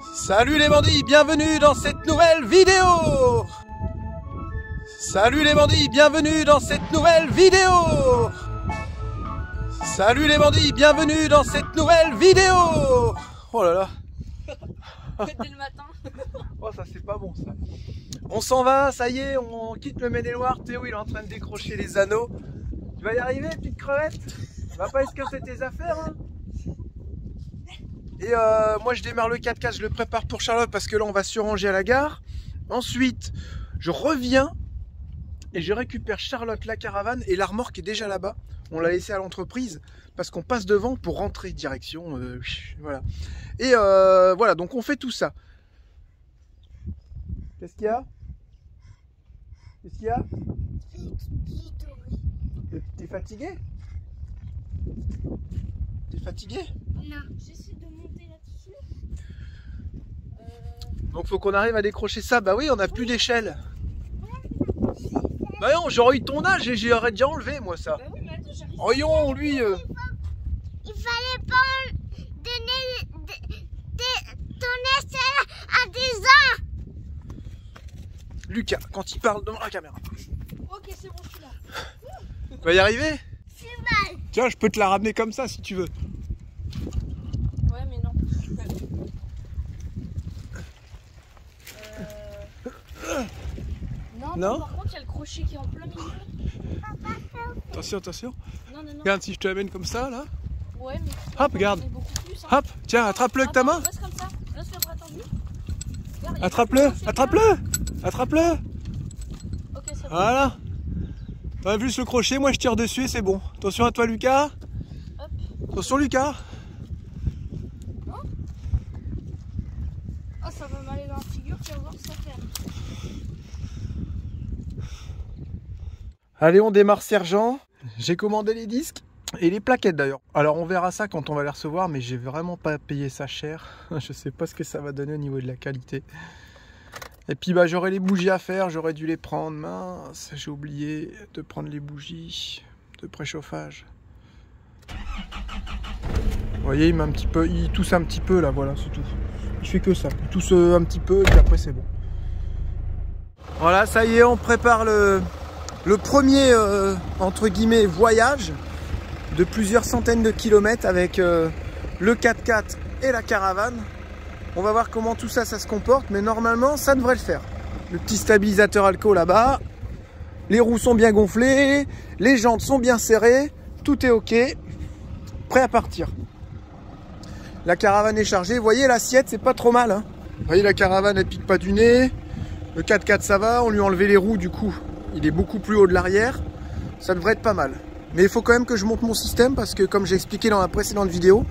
Salut les bandits, bienvenue dans cette nouvelle vidéo. Salut les bandits, bienvenue dans cette nouvelle vidéo. Salut les bandits, bienvenue dans cette nouvelle vidéo. Oh là là. Dès le matin. Oh ça c'est pas bon ça. On s'en va, ça y est, on quitte le Maine-et-Loire. Théo il est en train de décrocher les anneaux. Tu vas y arriver petite crevette? Va pas esquincer tes affaires hein. Et moi je démarre le 4x4, je le prépare pour Charlotte parce que là on va surranger à la gare. Ensuite je reviens et je récupère Charlotte, la caravane, et la remorque est déjà là-bas. On l'a laissée à l'entreprise parce qu'on passe devant pour rentrer direction. Voilà. Et voilà, donc on fait tout ça. Qu'est-ce qu'il y a? Qu'est-ce qu'il y a? T'es fatigué? T'es fatigué? Non, j'essaie de monter là-dessus. Donc faut qu'on arrive à décrocher ça. Bah oui, on n'a plus d'échelle. Bah non, j'aurais eu ton âge et j'aurais déjà enlevé moi ça. Bah oui, mais attends, j'arrive. Voyons, lui. Il fallait pas donner ton échelle à des ans. Lucas, quand il parle devant la caméra. Ok, c'est bon, je suis là. Tu vas y arriver? C'est mal. Tiens, je peux te la ramener comme ça si tu veux. Ouais, mais non. Non, Non. par contre, il y a le crochet qui est en plein milieu. Attention, attention. Non, non, non. Regarde si je te l'amène comme ça là. Ouais, mais. Hop, regarde. On est beaucoup plus, hein. Hop, tiens, attrape-le avec ta Attends, main. Reste comme ça. Reste le bras tendu. Regarde, il y a Attrape-le, le crochet attrape-le. Attrape-le. là. Ok, c'est bon. Voilà. T'as vu le crochet, moi je tire dessus et c'est bon. Attention à toi Lucas. Hop. Attention Lucas. Oh, ça va m'aller dans la figure, tu vas voir ce que ça fait. Allez, on démarre sergent. J'ai commandé les disques et les plaquettes d'ailleurs. Alors on verra ça quand on va les recevoir, mais j'ai vraiment pas payé ça cher. Je sais pas ce que ça va donner au niveau de la qualité. Et puis bah j'aurais les bougies à faire, j'aurais dû les prendre. Mince, j'ai oublié de prendre les bougies de préchauffage. Vous voyez, il met un petit peu, il tousse un petit peu là, voilà, c'est tout. Il fait que ça, il tousse un petit peu et puis après c'est bon. Voilà, ça y est, on prépare le premier entre guillemets voyage de plusieurs centaines de kilomètres avec le 4x4 et la caravane. On va voir comment tout ça se comporte, mais normalement ça devrait le faire. Le petit stabilisateur alco là-bas, les roues sont bien gonflées, les jantes sont bien serrées, tout est ok, prêt à partir. La caravane est chargée, vous voyez l'assiette c'est pas trop mal hein. Vous voyez la caravane elle pique pas du nez, le 4x4 ça va, on lui a enlevé les roues du coup. Il est beaucoup plus haut de l'arrière, ça devrait être pas mal. Mais il faut quand même que je monte mon système parce que comme j'ai expliqué dans la précédente vidéo,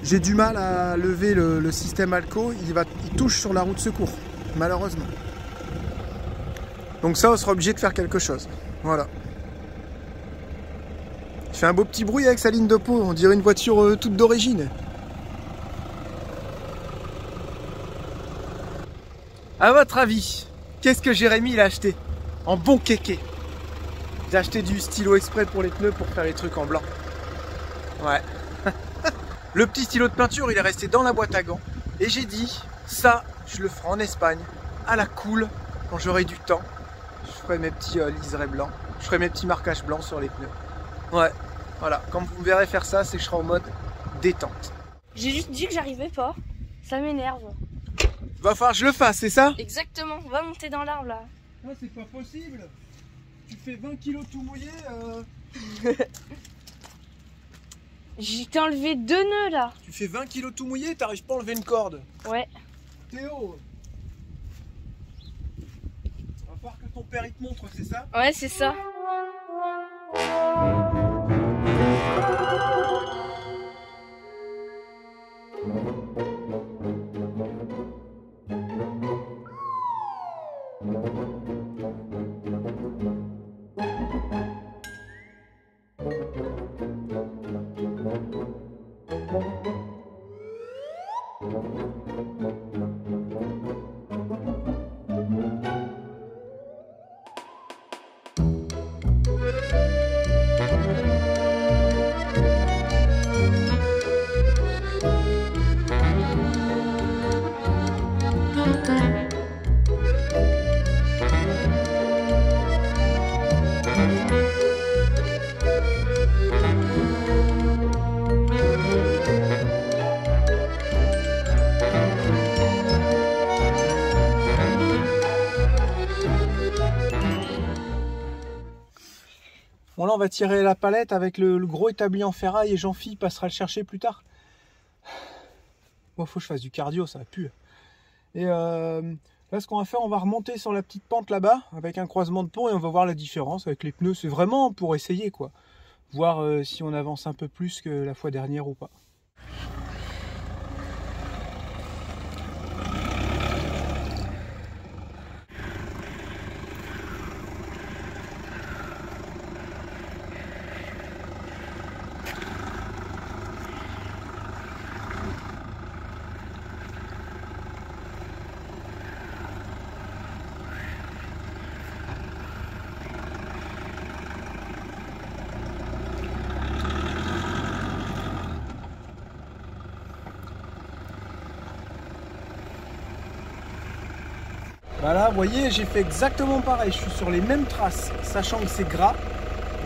j'ai du mal à lever le système alco, il touche sur la roue de secours, malheureusement. Donc ça, on sera obligé de faire quelque chose. Voilà. Il fait un beau petit bruit avec sa ligne de peau, on dirait une voiture toute d'origine. À votre avis, qu'est-ce que Jérémy il a acheté en bon kéké? J'ai acheté du stylo exprès pour les pneus pour faire les trucs en blanc. Ouais. Le petit stylo de peinture il est resté dans la boîte à gants. Et j'ai dit, ça je le ferai en Espagne, à la cool, quand j'aurai du temps. Je ferai mes petits liserés blancs. Je ferai mes petits marquages blancs sur les pneus. Ouais, voilà. Quand vous me verrez faire ça, c'est que je serai en mode détente. J'ai juste dit que j'arrivais pas. Ça m'énerve. Va falloir que je le fasse, c'est ça? Exactement, on va monter dans l'arbre là. Ouais, c'est pas possible. Tu fais 20 kilos tout mouillé. J'ai t'ai enlevé 2 nœuds là. Tu fais 20 kilos tout mouillé, t'arrives pas à enlever une corde. Ouais. Théo, va falloir que ton père il te montre, c'est ça? Ouais, c'est ça. Maintenant, on va tirer la palette avec le gros établi en ferraille et Jean-Philippe passera le chercher plus tard. Bon, faut que je fasse du cardio, ça pue. Et là, ce qu'on va faire, on va remonter sur la petite pente là-bas avec un croisement de pont et on va voir la différence avec les pneus. C'est vraiment pour essayer, quoi. Voir si on avance un peu plus que la fois dernière ou pas. Voilà, vous voyez, j'ai fait exactement pareil. Je suis sur les mêmes traces, sachant que c'est gras.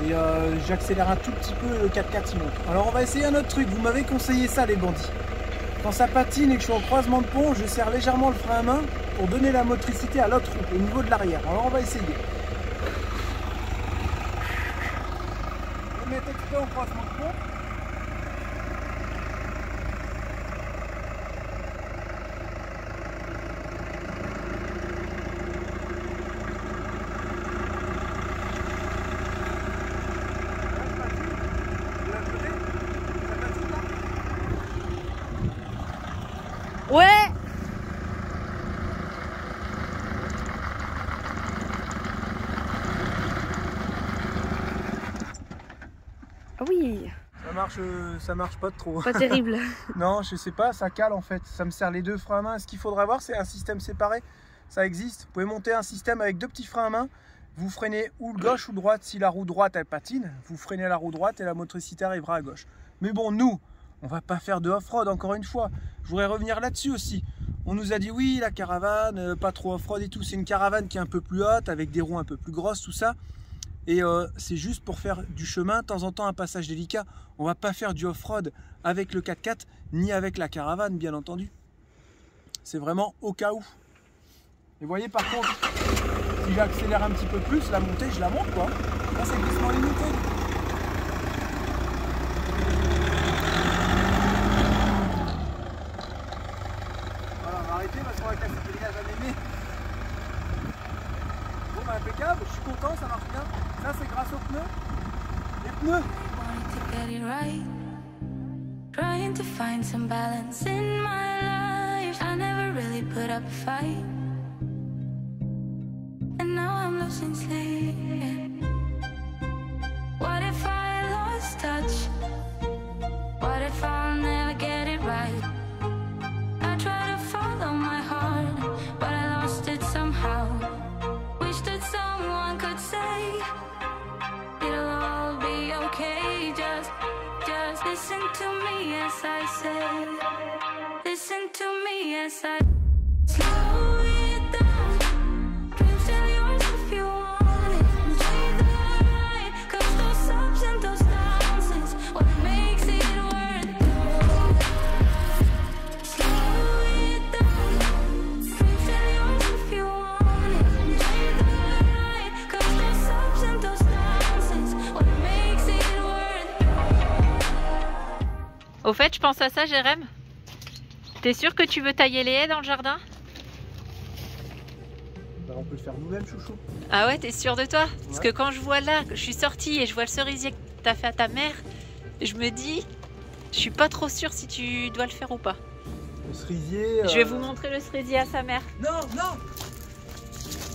Et j'accélère un tout petit peu, le 4x4 il monte. Alors on va essayer un autre truc. Vous m'avez conseillé ça, les bandits. Quand ça patine et que je suis en croisement de pont, je serre légèrement le frein à main pour donner la motricité à l'autre roue, au niveau de l'arrière. Alors on va essayer. Je vais mettre exprès en croisement de pont. Ouais. Ah oui. Ça marche pas trop. Pas terrible. Non, je sais pas, ça cale en fait. Ça me sert les deux freins à main. Ce qu'il faudra voir, c'est un système séparé. Ça existe. Vous pouvez monter un système avec deux petits freins à main. Vous freinez ou gauche ou droite. Si la roue droite elle patine, vous freinez la roue droite et la motricité arrivera à gauche. Mais bon, nous, on va pas faire de off-road encore une fois. Je voudrais revenir là-dessus aussi. On nous a dit oui, la caravane, pas trop off-road et tout. C'est une caravane qui est un peu plus haute, avec des roues un peu plus grosses, tout ça. Et c'est juste pour faire du chemin, de temps en temps un passage délicat. On va pas faire du off-road avec le 4x4, ni avec la caravane, bien entendu. C'est vraiment au cas où. Et vous voyez, par contre, si j'accélère un petit peu plus, la montée, je la monte, quoi. Là, c'est glissement limité. Parce qu'on va casser le grillage à mémé. Bon bah impeccable, je suis content, ça marche bien. Ça c'est grâce aux pneus. Les pneus. Trying to find some balance in my life. I never really put up a fight. And now I'm losing sleep. What if I lost touch? What if I'll never get it right? Listen to me as I say. Listen to me as I slow it down. Dreams still yours if you want it. Enjoy the ride, 'cause those ups and those downs is what makes it worth it. Slow it down. Dreams still yours if you want it. Enjoy the ride, 'cause those ups and those downs is what makes it worth it. Au fait, je pense à ça, Jérém. T'es sûr que tu veux tailler les haies dans le jardin? Bah, on peut le faire nous-mêmes, chouchou. Ah ouais, t'es sûr de toi? Parce que quand je vois là, je suis sortie et je vois le cerisier que t'as fait à ta mère, je me dis, je suis pas trop sûre si tu dois le faire ou pas. Le cerisier... Je vais vous montrer le cerisier à sa mère. Non, non.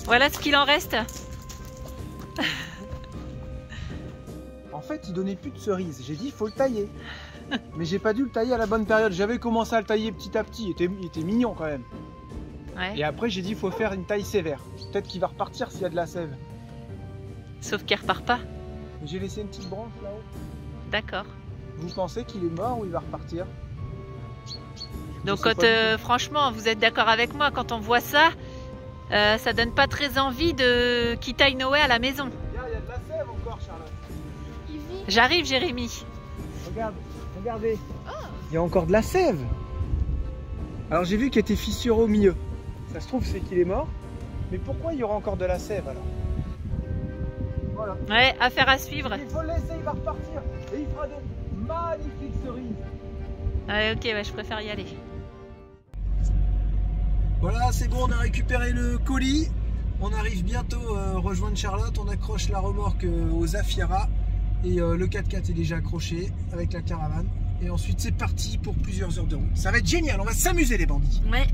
Voilà ce qu'il en reste. En fait, il donnait plus de cerises. J'ai dit, il faut le tailler. Mais j'ai pas dû le tailler à la bonne période. J'avais commencé à le tailler petit à petit. Il était mignon quand même. Ouais. Et après, j'ai dit, il faut faire une taille sévère. Peut-être qu'il va repartir s'il y a de la sève. Sauf qu'il repart pas. J'ai laissé une petite branche là-haut. D'accord. Vous pensez qu'il est mort ou il va repartir? Donc quand, franchement, vous êtes d'accord avec moi, quand on voit ça, ça donne pas très envie de qu'il taille Noé à la maison. Regarde, il y a de la sève encore, Charlotte. J'arrive, Jérémy. Regarde, regardez. Il y a encore de la sève. Alors j'ai vu qu'il était fissuré au milieu. Ça se trouve, c'est qu'il est mort. Mais pourquoi il y aura encore de la sève alors? Voilà. Ouais, affaire à suivre. Il faut le laisser, il va repartir. Et il fera de magnifiques cerises. Ouais, ok, ouais, je préfère y aller. Voilà, c'est bon, on a récupéré le colis. On arrive bientôt rejoindre Charlotte. On accroche la remorque aux Zafira. Et le 4x4 est déjà accroché avec la caravane. Et ensuite, c'est parti pour plusieurs heures de route. Ça va être génial, on va s'amuser les bandits. Ouais.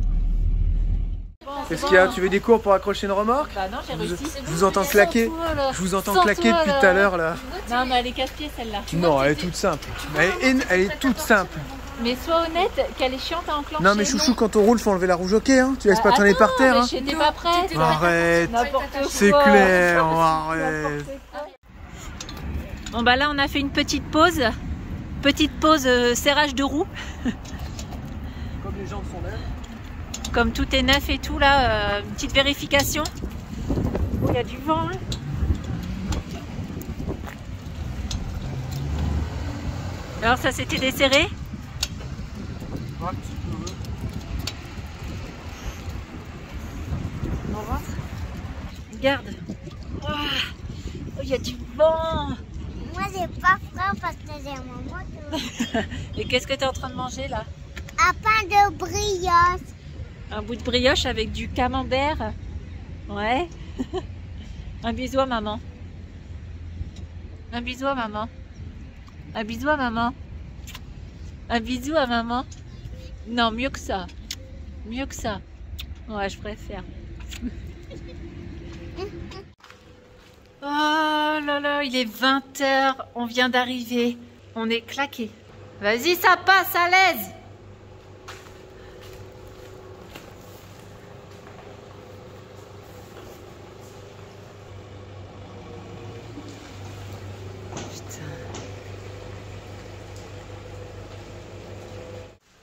Qu'est-ce qu'il y a? Tu veux des cours pour accrocher une remorque? Bah non, j'ai réussi. Je vous entends claquer. Je vous entends claquer depuis tout à l'heure là. Non, mais elle est casse-pied celle-là. Non, elle est toute simple. Elle est toute simple. Mais sois honnête qu'elle est chiante à enclencher. Non mais chouchou, quand on roule, faut enlever la rouge au quai, hein. Tu laisses pas traîner par terre. Hein. J'étais pas prête. Arrête. N'importe quoi. C'est clair, arrête. Bon bah là on a fait une petite pause. Petite pause serrage de roue. Comme les jambes sont neufs. Comme tout est neuf et tout là, une petite vérification. Oh, il y a du vent. Hein. Alors ça s'était desserré? Un petit peu. On rentre. Regarde. Oh, il y a du vent. Moi, j'ai pas froid parce que j'ai mon moto. Et qu'est-ce que tu es en train de manger là? Un pain de brioche. Un bout de brioche avec du camembert. Ouais. Un bisou à maman. Un bisou à maman. Un bisou à maman. Un bisou à maman. Non, mieux que ça. Mieux que ça. Ouais, je préfère. Oh là là, il est 20 h. On vient d'arriver. On est claqué. Vas-y, ça passe à l'aise.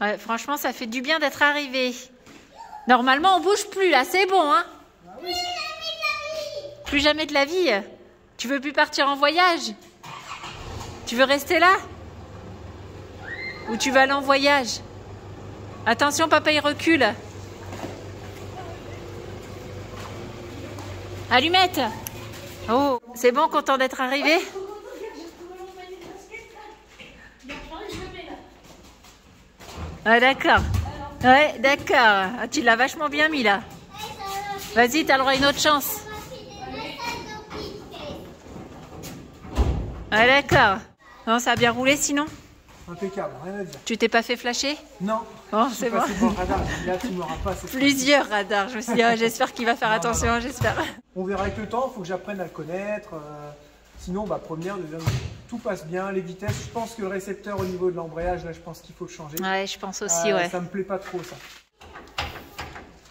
Ouais, franchement, ça fait du bien d'être arrivé. Normalement, on bouge plus, là, c'est bon, hein? Plus jamais de la vie. Tu veux plus partir en voyage? Tu veux rester là? Ou tu vas aller en voyage? Attention, papa, il recule. Allumette! Oh, c'est bon, content d'être arrivé? Ah d'accord. Ouais, d'accord. Ah, tu l'as vachement bien mis là. Vas-y, t'as le droit à une autre chance. Ah d'accord. Non, ça a bien roulé sinon? Impeccable, rien à dire. Tu t'es pas fait flasher? Non. Oh, c'est bon. Radar. Là, tu m'auras pas. Plusieurs radars. Je me suis dit, oh, j'espère qu'il va faire attention, j'espère. On verra avec le temps, il faut que j'apprenne à le connaître. Sinon, bah, première, deuxième, tout passe bien. Les vitesses, je pense que le récepteur au niveau de l'embrayage, là, je pense qu'il faut le changer. Ouais, je pense aussi, ouais. Ça me plaît pas trop, ça.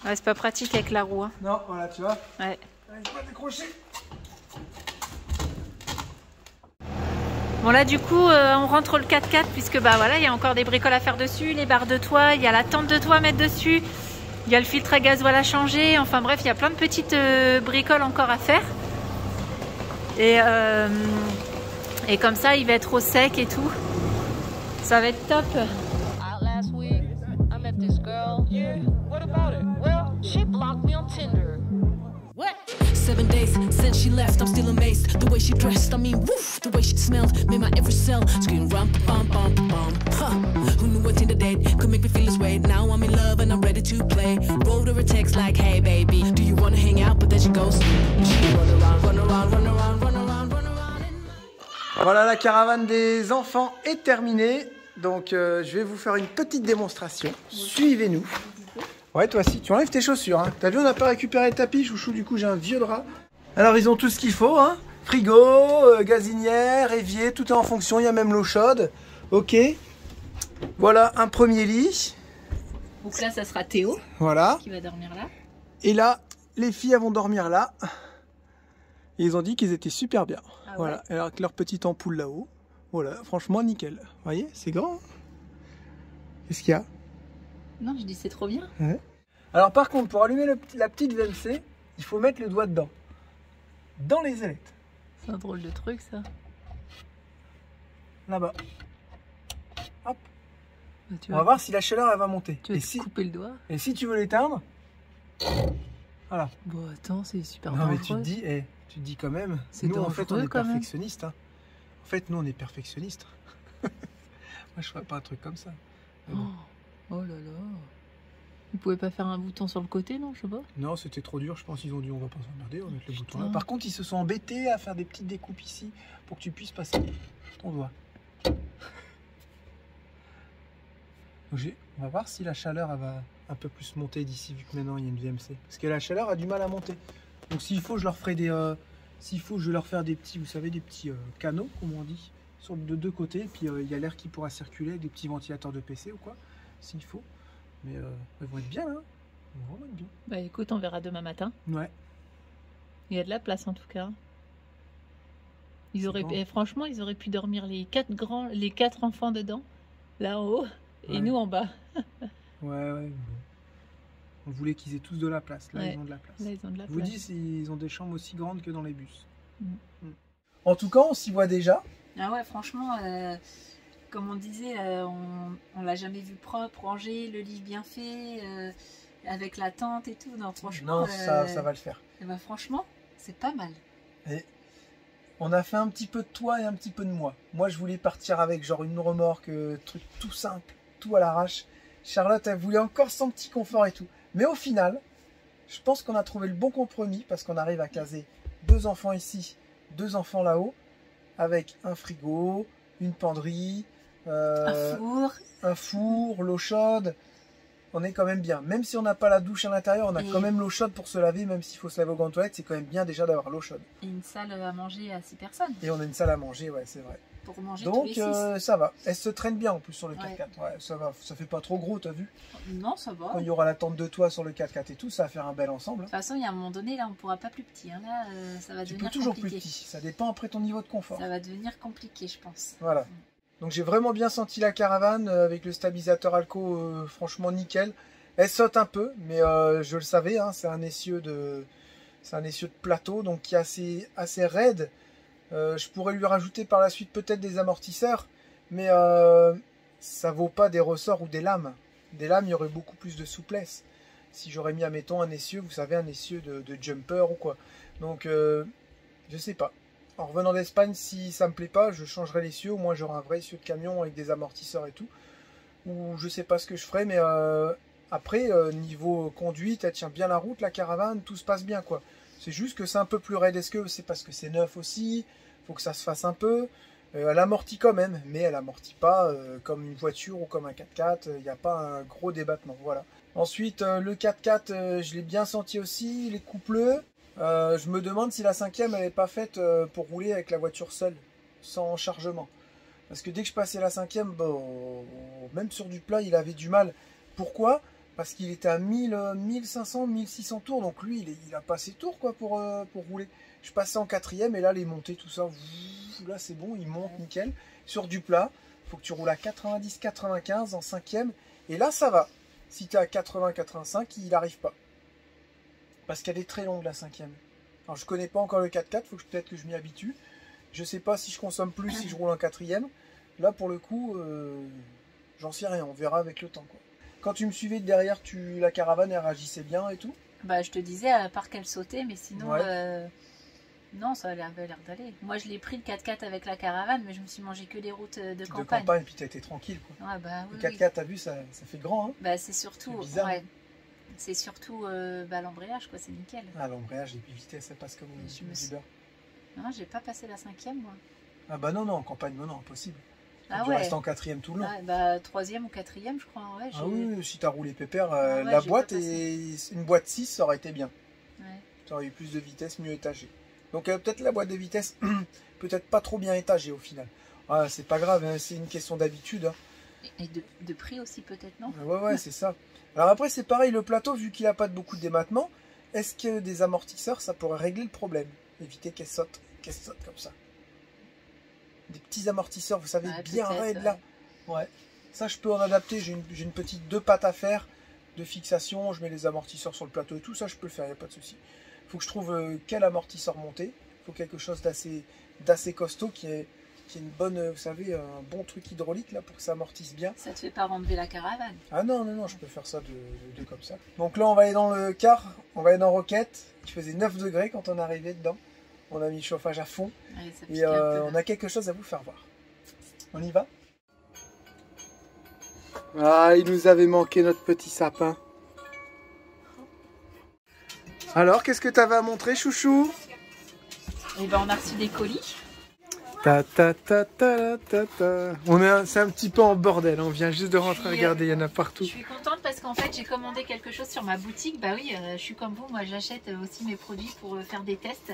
Ouais, c'est pas pratique avec la roue. Hein. Non, voilà, tu vois. Ouais. Allez, je vais décrocher. Bon là du coup on rentre le 4x4 puisque bah voilà il y a encore des bricoles à faire dessus, les barres de toit, il y a la tente de toit à mettre dessus, il y a le filtre à gasoil à changer, enfin bref il y a plein de petites bricoles encore à faire et comme ça il va être au sec et tout, ça va être top. What? 7 days since she left, I'm still amazed. The way she dressed, I mean, woof, the way she smelled, made my every cell scream rum bum bum bum. Huh? Who knew what Tinder date could make me feel this way? Now I'm in love and I'm ready to play. Wrote her a text like, hey baby, do you wanna hang out? But then she goes, she run around, run around, run around, run around, run around. Voilà, la caravane des enfants est terminée. Donc je vais vous faire une petite démonstration. Suivez-nous. Ouais, toi aussi, tu enlèves tes chaussures. Hein. T'as vu, on n'a pas récupéré le tapis, chouchou, du coup j'ai un vieux drap. Alors ils ont tout ce qu'il faut, hein. Frigo, gazinière, évier, tout est en fonction, il y a même l'eau chaude. Ok. Voilà un premier lit. Donc là ça sera Théo voilà. Qui va dormir là. Et là, les filles elles vont dormir là. Et ils ont dit qu'ils étaient super bien. Ah ouais. Voilà, alors avec leur petite ampoule là-haut. Voilà, franchement nickel. Vous voyez, c'est grand. Hein. Qu'est-ce qu'il y a? Non, je dis c'est trop bien. Ouais. Alors par contre, pour allumer la petite VMC, il faut mettre le doigt dedans. Dans les ailettes. C'est un drôle de truc ça. Là-bas. Hop. Tu on va voir si la chaleur elle va monter. Tu vas te couper le doigt. Et si tu veux l'éteindre, voilà. Bon attends, c'est super non dangereux. mais tu te dis, Tu te dis quand même, C'est nous en fait on dangereux, est quand même. perfectionnistes. Hein. En fait nous on est perfectionnistes. Moi je ferais pas un truc comme ça. Mais bon. Oh là là. Vous pouvez pas faire un bouton sur le côté, non? Je sais pas. Non, c'était trop dur, je pense qu'ils ont dit on va pas s'emmerder, on va mettre le bouton là. Putain. Par contre ils se sont embêtés à faire des petites découpes ici pour que tu puisses passer ton doigt. Donc, on va voir si la chaleur elle va un peu plus monter d'ici vu que maintenant il y a une VMC. Parce que la chaleur a du mal à monter. Donc s'il faut je leur ferai des... s'il faut je vais leur faire des petits, vous savez, des petits canaux, comme on dit, de deux côtés. Puis il y a l'air qui pourra circuler, des petits ventilateurs de PC ou quoi, s'il faut. Mais ils vont être bien là. Ils vont vraiment être bien. Bah écoute, on verra demain matin. Ouais. Il y a de la place en tout cas. C'est bon. Et franchement, ils auraient pu dormir les 4 enfants dedans, là en haut, et Ouais. nous en bas. Ouais. On voulait qu'ils aient tous de la place. Là, Ouais. ils ont de la place. Là, ils ont de la Je vous place. dis, ils ont des chambres aussi grandes que dans les bus. Mm. En tout cas, on s'y voit déjà. Ah ouais, franchement, comme on disait, on l'a jamais vu propre, rangé, le lit bien fait, avec la tente et tout. Non, franchement, Non, ça va le faire. eh ben, franchement, c'est pas mal. Et on a fait un petit peu de toi et un petit peu de moi. Moi, je voulais partir avec genre une remorque, truc tout simple, tout à l'arrache. Charlotte, elle voulait encore son petit confort et tout. Mais au final, je pense qu'on a trouvé le bon compromis parce qu'on arrive à caser 2 enfants ici, 2 enfants là-haut, avec un frigo, une penderie, un four, l'eau chaude. On est quand même bien. Même si on n'a pas la douche à l'intérieur, on a Et- quand même l'eau chaude pour se laver, même s'il faut se laver au grand toilette, c'est quand même bien déjà d'avoir l'eau chaude. Et une salle à manger à 6 personnes, Et on a une salle à manger, ouais, c'est vrai. pour manger tous Donc les 6. ça va. Elle se traîne bien en plus sur le Ouais. 4x4. Ouais, ça va. Ça fait pas trop gros, t'as vu? Non, ça va. Quand il y aura la tente de toit sur le 4x4 et tout, ça va faire un bel ensemble. De toute façon, il y a un moment donné, là, on pourra pas plus petit. Hein. Là, ça va Tu devenir peux toujours compliqué. plus petit. Ça dépend après ton niveau de confort. Ça va devenir compliqué, je pense. Voilà. Donc j'ai vraiment bien senti la caravane avec le stabilisateur Alco, franchement nickel. Elle saute un peu, mais je le savais, hein, c'est un essieu de plateau, donc qui est assez raide. Je pourrais lui rajouter par la suite peut-être des amortisseurs, mais ça vaut pas des ressorts ou des lames. Des lames, il y aurait beaucoup plus de souplesse. Si j'aurais mis, admettons, un essieu, vous savez, un essieu de jumper ou quoi. Donc, je sais pas. En revenant d'Espagne, si ça me plaît pas, je changerai l'essieu. Au moins, j'aurai un vrai essieu de camion avec des amortisseurs et tout. Ou je sais pas ce que je ferai, mais après, niveau conduite, elle tient bien la route, la caravane, tout se passe bien, quoi. C'est juste que c'est un peu plus raide. Est-ce que c'est parce que c'est neuf aussi? Faut que ça se fasse un peu. Elle amortit quand même, mais elle amortit pas comme une voiture ou comme un 4x4. Il n'y a pas un gros débattement, voilà. Ensuite, le 4x4, je l'ai bien senti aussi, les coupleux. Je me demande si la 5e, elle n'est pas faite pour rouler avec la voiture seule, sans chargement. Parce que dès que je passais la 5e, bon, même sur du plat, il avait du mal. Pourquoi? Parce qu'il était à 1500, 1600 tours. Donc lui, il a pas ses tours quoi, pour rouler. Je passais en 4e et là, les montées, tout ça, là c'est bon, il monte nickel. Sur du plat, il faut que tu roules à 90, 95 en 5e. Et là, ça va. Si tu es à 80, 85, il n'arrive pas. Parce qu'elle est très longue la 5e. Alors je connais pas encore le 4x4, faut peut-être que je m'y habitue. Je sais pas si je consomme plus si je roule en 4e. Là pour le coup, j'en sais rien, on verra avec le temps quoi. Quand tu me suivais de derrière, la caravane elle réagissait bien et tout. Bah, je te disais, à part qu'elle sautait, mais sinon, Ouais. non, ça avait l'air d'aller. Moi, je l'ai pris le 4x4 avec la caravane, mais je me suis mangé que les routes de De campagne. campagne, puis t'as été tranquille quoi. Ouais, bah, oui, Le oui. 4x4, t'as vu, ça fait grand hein. Bah, c'est surtout, C'est bizarre, ouais. hein. C'est surtout l'embrayage, quoi, c'est nickel. Ah l'embrayage et puis vitesse, ça passe comme Je me du suis- beurre. Non, j'ai pas passé la 5e, moi. Ah bah non, en campagne, non, impossible. Ah Tu ouais. restes en 4e tout le long. Ah, bah, 3e ou 4e, je crois. Ouais, Ah oui, si t'as roulé pépère, ouais, la j'ai boîte pas passé. et une boîte 6, ça aurait été bien. Ouais. Tu aurais eu plus de vitesse, mieux étagée. Donc peut-être la boîte de vitesse, peut-être pas trop bien étagée au final. Ah, c'est pas grave, hein, c'est une question d'habitude. Hein. Et de prix aussi, peut-être, non? Ouais, c'est ça. Alors après, c'est pareil, le plateau, vu qu'il n'a pas beaucoup de démattement, est-ce que des amortisseurs, ça pourrait régler le problème? Éviter qu'elle saute comme ça. Des petits amortisseurs, vous savez, Ouais, bien peut-être, raides là. Ouais. Ça, je peux en adapter. J'ai une petite 2 pattes à faire de fixation. Je mets les amortisseurs sur le plateau et tout. Ça, je peux le faire, il n'y a pas de souci. Il faut que je trouve quel amortisseur monter. Il faut quelque chose d'assez costaud qui est une bonne, vous savez, un bon truc hydraulique là pour que ça amortisse bien. Ça te fait pas enlever la caravane. Ah non, je peux faire ça de comme ça. Donc là, on va aller dans le car. On va aller dans Roquette. Il faisait 9 degrés quand on est arrivé dedans. On a mis le chauffage à fond. Allez, ça Et pique un peu. on a quelque chose à vous faire voir. On y va? Ah, il nous avait manqué notre petit sapin. Alors, qu'est-ce que tu avais à montrer, chouchou? Et ben on a reçu des colis. Ta ta ta ta ta ta. C'est un petit peu en bordel, on vient juste de rentrer, regardez, il y en a partout. Je suis contente parce qu'en fait j'ai commandé quelque chose sur ma boutique. Bah oui, je suis comme vous, moi j'achète aussi mes produits pour faire des tests.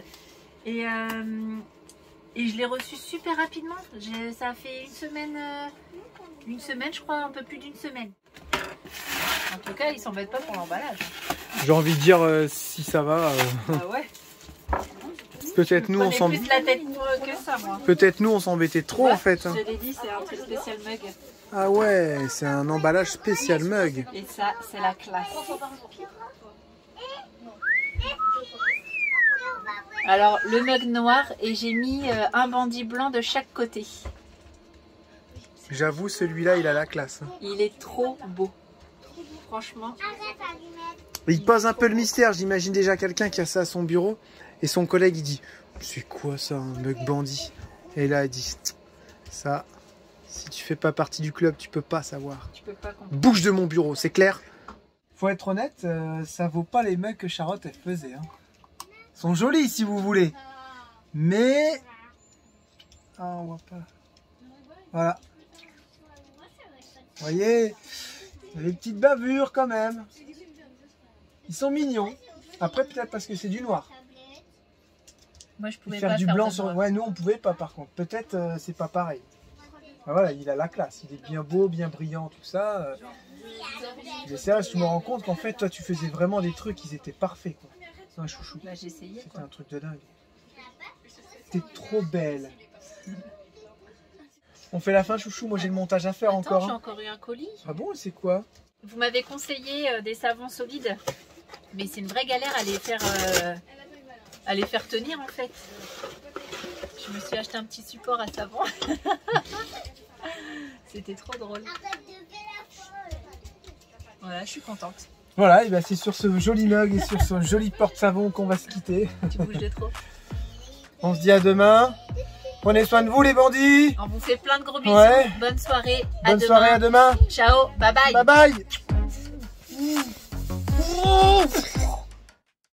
Et je l'ai reçu super rapidement. Ça a fait une semaine je crois, un peu plus d'une semaine. En tout cas, ils s'embêtent pas pour l'emballage. J'ai envie de dire, si ça va... Ah ouais. Peut-être nous, on plus la tête que ça, moi. Peut-être nous on s'embêtait trop Ouais, en fait. Je l'ai dit, c'est un truc spécial mug. Ah ouais, c'est un emballage spécial mug. Et ça, c'est la classe. Alors, le mug noir et j'ai mis un bandit blanc de chaque côté. J'avoue, celui-là, il a la classe. Il est trop beau. Franchement. Il pose un peu le mystère. J'imagine déjà quelqu'un qui a ça à son bureau. Et son collègue, il dit, c'est quoi ça, un mug bandit? Et là, il dit, ça, si tu fais pas partie du club, tu peux pas savoir. Tu peux pas comprendre. Bouge de mon bureau, c'est clair? Faut être honnête, ça vaut pas les mugs que Charlotte elle faisait. Hein. Ils sont jolis si vous voulez. Mais... Ah, on voit pas. Voilà. Vous voyez, il y a des petites bavures quand même. Ils sont mignons. Après, peut-être parce que c'est du noir. Moi, je pouvais Faire pas du faire blanc de sur... noir. Ouais, nous, on pouvait pas par contre. Peut-être c'est pas pareil. Ah, voilà, il a la classe. Il est bien beau, bien brillant, tout ça. Mais c'est là, je me rends compte qu'en fait, toi, tu faisais vraiment des trucs, ils étaient parfaits. Quoi. C'est un chouchou. Bah, j'ai essayé. C'était un truc de dingue. T'es trop belle. On fait la fin, chouchou. Moi, j'ai le montage à faire Attends, encore. j'ai Hein. encore eu un colis. Ah bon, c'est quoi? Vous m'avez conseillé des savons solides. Mais c'est une vraie galère à les faire tenir en fait. Je me suis acheté un petit support à savon. C'était trop drôle. Voilà, je suis contente. Voilà, et ben c'est sur ce joli mug et sur ce joli porte-savon qu'on va se quitter. Tu bouges de trop. On se dit à demain. Prenez soin de vous les bandits. On vous fait plein de gros bisous. Ouais. Bonne soirée. Bonne soirée, à demain. Ciao. Bye bye. Bye bye.